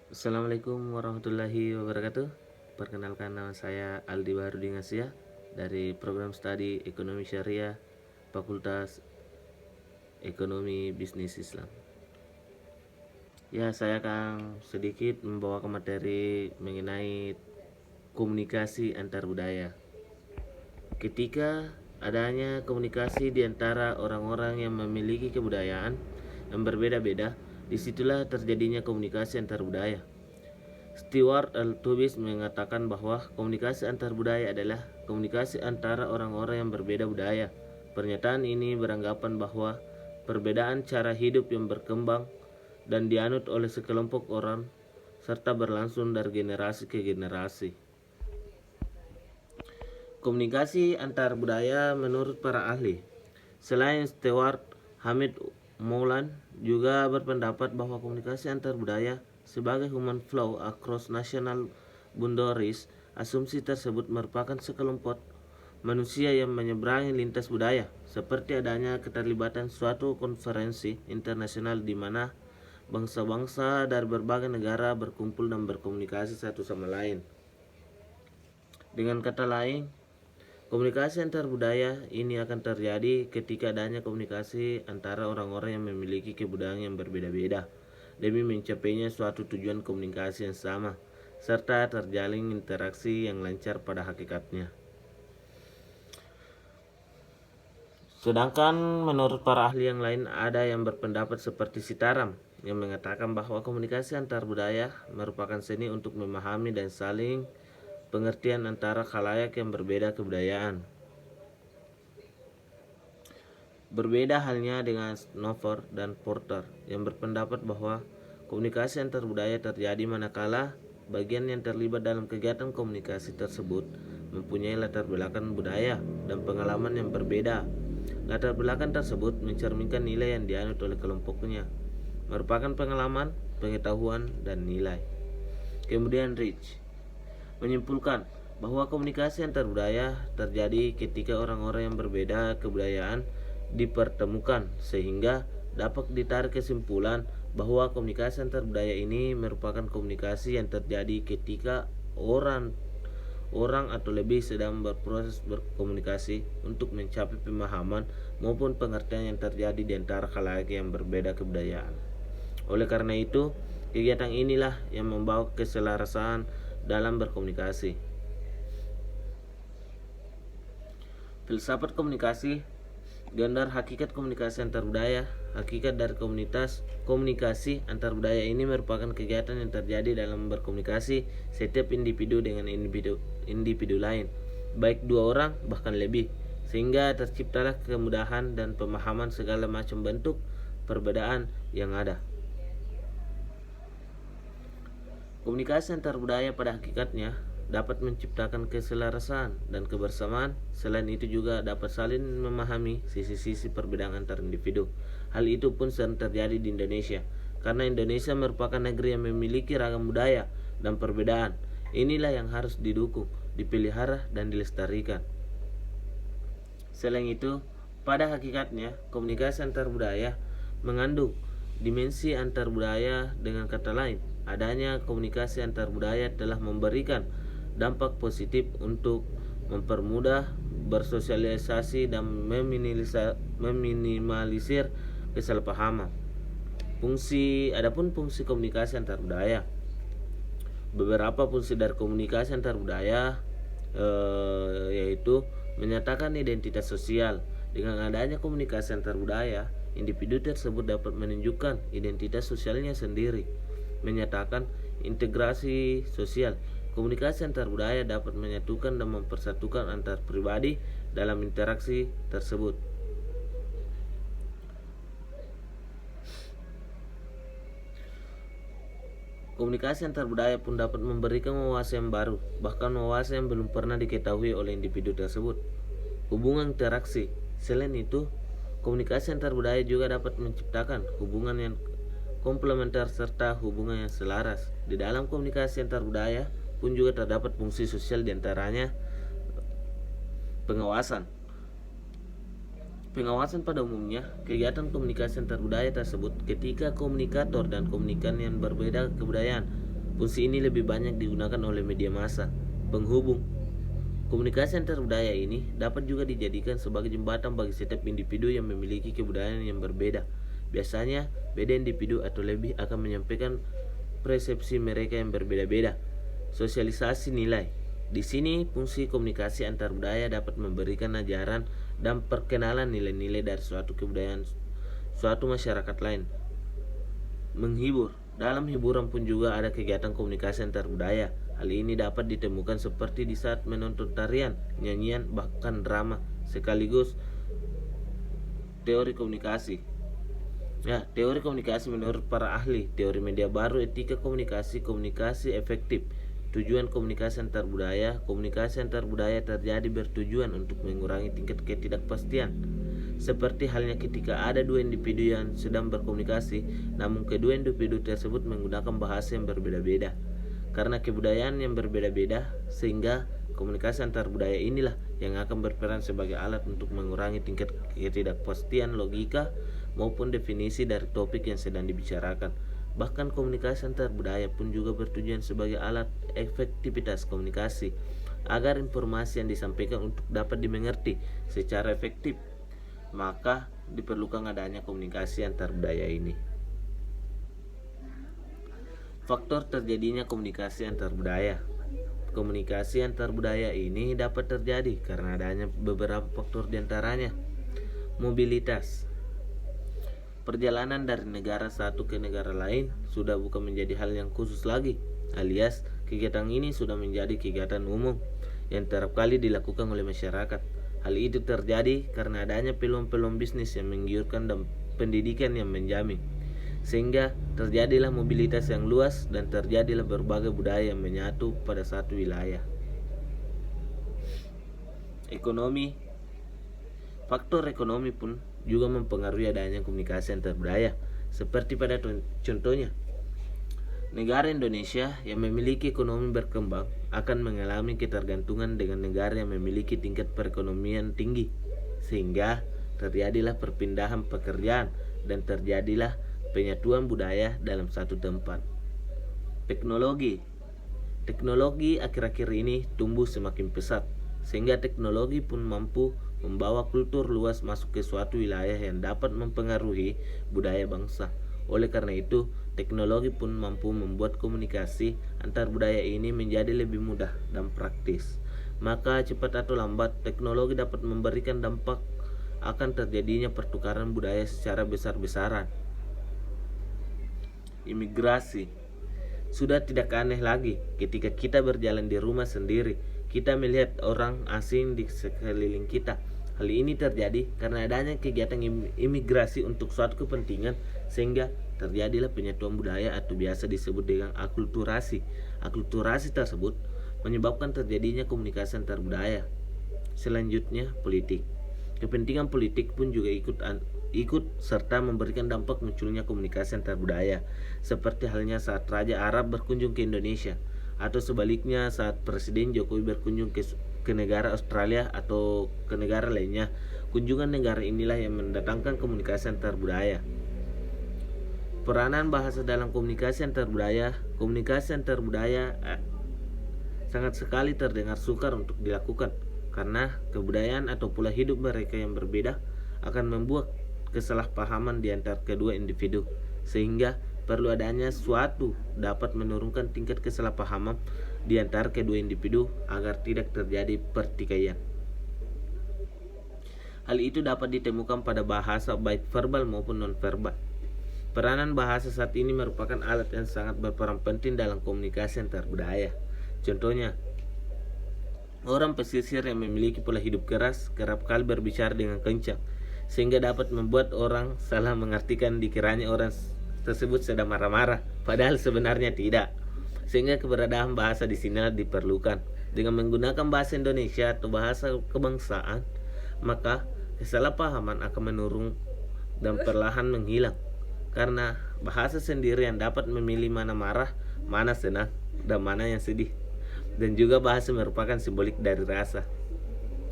Assalamualaikum warahmatullahi wabarakatuh. Perkenalkan, nama saya Aldi Baharudin Asia dari program studi Ekonomi Syariah Fakultas Ekonomi Bisnis Islam. Ya, saya akan sedikit membawakan materi mengenai komunikasi antar budaya. Ketika adanya komunikasi di antara orang-orang yang memiliki kebudayaan yang berbeda-beda, disitulah terjadinya komunikasi antar budaya. Stewart Al-Tubis mengatakan bahwa komunikasi antar budaya adalah komunikasi antara orang-orang yang berbeda budaya. Pernyataan ini beranggapan bahwa perbedaan cara hidup yang berkembang dan dianut oleh sekelompok orang serta berlangsung dari generasi ke generasi. Komunikasi antar budaya menurut para ahli. Selain Stewart, Hamid Moulan juga berpendapat bahwa komunikasi antar budaya sebagai human flow across national boundaries. Asumsi tersebut merupakan sekelompok manusia yang menyeberangi lintas budaya, seperti adanya keterlibatan suatu konferensi internasional di mana bangsa-bangsa dari berbagai negara berkumpul dan berkomunikasi satu sama lain. Dengan kata lain, komunikasi antar budaya ini akan terjadi ketika adanya komunikasi antara orang-orang yang memiliki kebudayaan yang berbeda-beda demi mencapainya suatu tujuan komunikasi yang sama, serta terjalin interaksi yang lancar pada hakikatnya. Sedangkan menurut para ahli yang lain, ada yang berpendapat seperti Sitaram yang mengatakan bahwa komunikasi antar budaya merupakan seni untuk memahami dan saling pengertian antara khalayak yang berbeda kebudayaan. Berbeda halnya dengan Snover dan Porter yang berpendapat bahwa komunikasi antar budaya terjadi manakala bagian yang terlibat dalam kegiatan komunikasi tersebut mempunyai latar belakang budaya dan pengalaman yang berbeda. Latar belakang tersebut mencerminkan nilai yang dianut oleh kelompoknya, merupakan pengalaman, pengetahuan, dan nilai. Kemudian Rich menyimpulkan bahwa komunikasi antar budaya terjadi ketika orang-orang yang berbeda kebudayaan dipertemukan, sehingga dapat ditarik kesimpulan bahwa komunikasi antar budaya ini merupakan komunikasi yang terjadi ketika orang atau lebih sedang berproses berkomunikasi untuk mencapai pemahaman maupun pengertian yang terjadi di antara khalayak yang berbeda kebudayaan. Oleh karena itu, kegiatan inilah yang membawa keselarasan dalam berkomunikasi. Filsafat komunikasi. Gambar hakikat komunikasi antar budaya. Hakikat dari komunikasi antar budaya ini merupakan kegiatan yang terjadi dalam berkomunikasi setiap individu dengan individu lain, baik dua orang bahkan lebih, sehingga terciptalah kemudahan dan pemahaman segala macam bentuk perbedaan yang ada. Komunikasi antar budaya pada hakikatnya dapat menciptakan keselarasan dan kebersamaan. Selain itu juga dapat saling memahami sisi-sisi perbedaan antar individu. Hal itu pun sering terjadi di Indonesia, karena Indonesia merupakan negeri yang memiliki ragam budaya dan perbedaan. Inilah yang harus didukung, dipelihara, dan dilestarikan. Selain itu, pada hakikatnya komunikasi antar budaya mengandung dimensi antar budaya. Dengan kata lain, adanya komunikasi antar budaya telah memberikan dampak positif untuk mempermudah bersosialisasi dan meminimalisir kesalahpahaman. Adapun fungsi komunikasi antar budaya. Beberapa fungsi dari komunikasi antar budaya yaitu menyatakan identitas sosial. Dengan adanya komunikasi antar budaya, individu tersebut dapat menunjukkan identitas sosialnya sendiri, menyatakan integrasi sosial. Komunikasi antar budaya dapat menyatukan dan mempersatukan antar pribadi dalam interaksi tersebut. Komunikasi antar budaya pun dapat memberikan wawasan yang baru, bahkan wawasan yang belum pernah diketahui oleh individu tersebut. Hubungan interaksi. Selain itu, komunikasi antar budaya juga dapat menciptakan hubungan yang komplementer serta hubungan yang selaras. Di dalam komunikasi antar budaya pun juga terdapat fungsi sosial, diantaranya pengawasan. Pengawasan pada umumnya kegiatan komunikasi antar budaya tersebut ketika komunikator dan komunikan yang berbeda kebudayaan Fungsi ini lebih banyak digunakan oleh media massa, penghubung. Komunikasi antar budaya ini dapat juga dijadikan sebagai jembatan bagi setiap individu yang memiliki kebudayaan yang berbeda. Biasanya, beda individu atau lebih akan menyampaikan persepsi mereka yang berbeda-beda. Sosialisasi nilai. Di sini, fungsi komunikasi antar budaya dapat memberikan ajaran dan perkenalan nilai-nilai dari suatu kebudayaan suatu masyarakat lain. Menghibur. Dalam hiburan pun juga ada kegiatan komunikasi antar budaya. Hal ini dapat ditemukan seperti di saat menonton tarian, nyanyian, bahkan drama, sekaligus teori komunikasi. Teori komunikasi menurut para ahli, teori media baru, etika komunikasi, komunikasi efektif. Tujuan komunikasi antar budaya terjadi bertujuan untuk mengurangi tingkat ketidakpastian. Seperti halnya ketika ada dua individu yang sedang berkomunikasi, namun kedua individu tersebut menggunakan bahasa yang berbeda-beda. Karena kebudayaan yang berbeda-beda, sehingga komunikasi antar budaya inilah yang akan berperan sebagai alat untuk mengurangi tingkat ketidakpastian logika maupun definisi dari topik yang sedang dibicarakan. Bahkan komunikasi antar budaya pun juga bertujuan sebagai alat efektivitas komunikasi, agar informasi yang disampaikan untuk dapat dimengerti secara efektif. Maka diperlukan adanya komunikasi antar budaya ini. Faktor terjadinya komunikasi antar budaya. Komunikasi antar budaya ini dapat terjadi karena adanya beberapa faktor diantaranya. Mobilitas. Perjalanan dari negara satu ke negara lain sudah bukan menjadi hal yang khusus lagi, alias kegiatan ini sudah menjadi kegiatan umum yang kerap kali dilakukan oleh masyarakat. Hal itu terjadi karena adanya peluang-peluang bisnis yang menggiurkan dan pendidikan yang menjamin, sehingga terjadilah mobilitas yang luas dan terjadilah berbagai budaya yang menyatu pada satu wilayah. Ekonomi. Faktor ekonomi pun juga mempengaruhi adanya komunikasi antar budaya. Seperti pada contohnya, negara Indonesia yang memiliki ekonomi berkembang akan mengalami ketergantungan dengan negara yang memiliki tingkat perekonomian tinggi, sehingga terjadilah perpindahan pekerjaan dan terjadilah penyatuan budaya dalam satu tempat. Teknologi akhir-akhir ini tumbuh semakin pesat, sehingga teknologi pun mampu membawa kultur luas masuk ke suatu wilayah yang dapat mempengaruhi budaya bangsa. Oleh karena itu, teknologi pun mampu membuat komunikasi antar budaya ini menjadi lebih mudah dan praktis. Maka cepat atau lambat, teknologi dapat memberikan dampak akan terjadinya pertukaran budaya secara besar-besaran. Imigrasi. Sudah tidak aneh lagi ketika kita berjalan di rumah sendiri, kita melihat orang asing di sekeliling kita. Hal ini terjadi karena adanya kegiatan imigrasi untuk suatu kepentingan, sehingga terjadilah penyatuan budaya atau biasa disebut dengan akulturasi. Akulturasi tersebut menyebabkan terjadinya komunikasi antar budaya. Selanjutnya, politik. Kepentingan politik pun juga ikut serta memberikan dampak munculnya komunikasi antar budaya, seperti halnya saat Raja Arab berkunjung ke Indonesia, atau sebaliknya saat Presiden Jokowi berkunjung ke negara Australia atau ke negara lainnya. Kunjungan negara inilah yang mendatangkan komunikasi antar budaya. Peranan bahasa dalam komunikasi antar budaya. Komunikasi antar budaya sangat sekali terdengar sukar untuk dilakukan, karena kebudayaan atau pola hidup mereka yang berbeda akan membuat kesalahpahaman di antara kedua individu, sehingga perlu adanya suatu dapat menurunkan tingkat kesalahpahaman di antara kedua individu agar tidak terjadi pertikaian. Hal itu dapat ditemukan pada bahasa baik verbal maupun non-verbal. Peranan bahasa saat ini merupakan alat yang sangat berperan penting dalam komunikasi antar budaya. Contohnya, orang pesisir yang memiliki pola hidup keras kerap kali berbicara dengan kencang, sehingga dapat membuat orang salah mengartikan dikiranya orang tersebut sedang marah-marah, padahal sebenarnya tidak. Sehingga keberadaan bahasa di sini diperlukan. Dengan menggunakan bahasa Indonesia atau bahasa kebangsaan, maka kesalahpahaman akan menurun dan perlahan menghilang. Karena bahasa sendiri yang dapat memilih mana marah, mana senang, dan mana yang sedih. Dan juga bahasa merupakan simbolik dari rasa,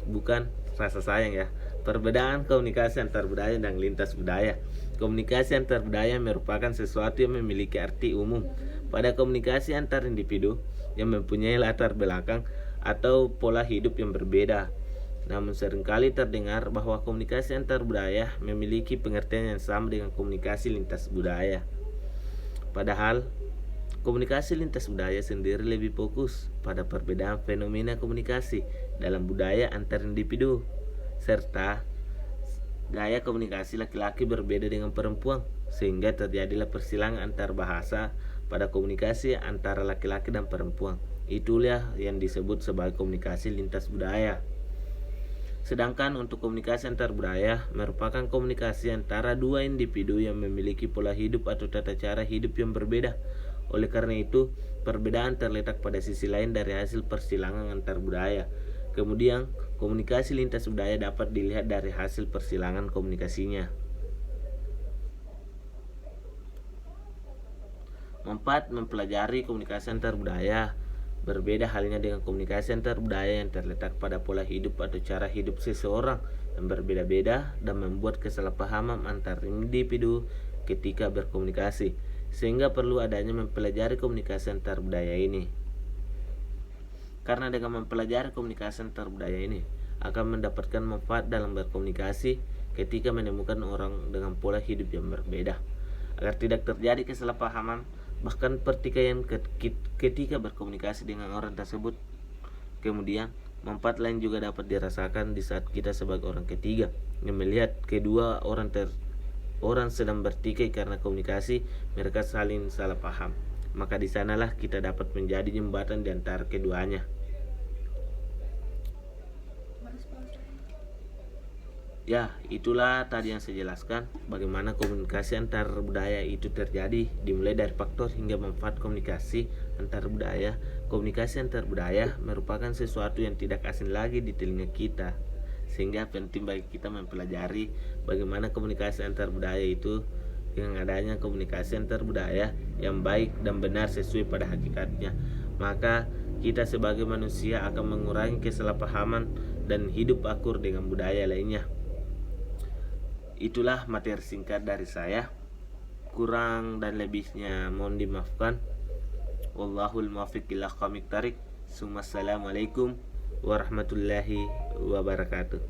bukan rasa sayang ya. Perbedaan komunikasi antar budaya dan lintas budaya. Komunikasi antar budaya merupakan sesuatu yang memiliki arti umum. Pada komunikasi antar individu yang mempunyai latar belakang atau pola hidup yang berbeda. Namun seringkali terdengar bahwa komunikasi antar budaya memiliki pengertian yang sama dengan komunikasi lintas budaya. Padahal, komunikasi lintas budaya sendiri lebih fokus pada perbedaan fenomena komunikasi dalam budaya antar individu, serta gaya komunikasi laki-laki berbeda dengan perempuan, sehingga terjadilah persilangan antar bahasa pada komunikasi antara laki-laki dan perempuan. Itulah yang disebut sebagai komunikasi lintas budaya. Sedangkan untuk komunikasi antar budaya merupakan komunikasi antara dua individu yang memiliki pola hidup atau tata cara hidup yang berbeda. Oleh karena itu, perbedaan terletak pada sisi lain dari hasil persilangan antar budaya. Kemudian, komunikasi lintas budaya dapat dilihat dari hasil persilangan komunikasinya. Manfaat mempelajari komunikasi antar budaya. Berbeda halnya dengan komunikasi antar budaya yang terletak pada pola hidup atau cara hidup seseorang yang berbeda-beda dan membuat kesalahpahaman antar individu ketika berkomunikasi, sehingga perlu adanya mempelajari komunikasi antar budaya ini. Karena dengan mempelajari komunikasi antar budaya ini akan mendapatkan manfaat dalam berkomunikasi ketika menemukan orang dengan pola hidup yang berbeda, agar tidak terjadi kesalahpahaman bahkan pertikaian ketika berkomunikasi dengan orang tersebut. Kemudian, manfaat lain juga dapat dirasakan di saat kita sebagai orang ketiga yang melihat kedua orang sedang bertikai karena komunikasi mereka saling salah paham. Maka di sanalah kita dapat menjadi jembatan di antara keduanya. Ya, itulah tadi yang saya jelaskan bagaimana komunikasi antar budaya itu terjadi, dimulai dari faktor hingga manfaat komunikasi antar budaya. Komunikasi antar budaya merupakan sesuatu yang tidak asing lagi di telinga kita, sehingga penting bagi kita mempelajari bagaimana komunikasi antar budaya itu dengan adanya komunikasi antar budaya yang baik dan benar sesuai pada hakikatnya. Maka kita sebagai manusia akan mengurangi kesalahpahaman dan hidup akur dengan budaya lainnya. Itulah materi singkat dari saya. Kurang dan lebihnya mohon dimaafkan. Wallahul muwaffiq ila aqwamit thariq. Assalamualaikum warahmatullahi wabarakatuh.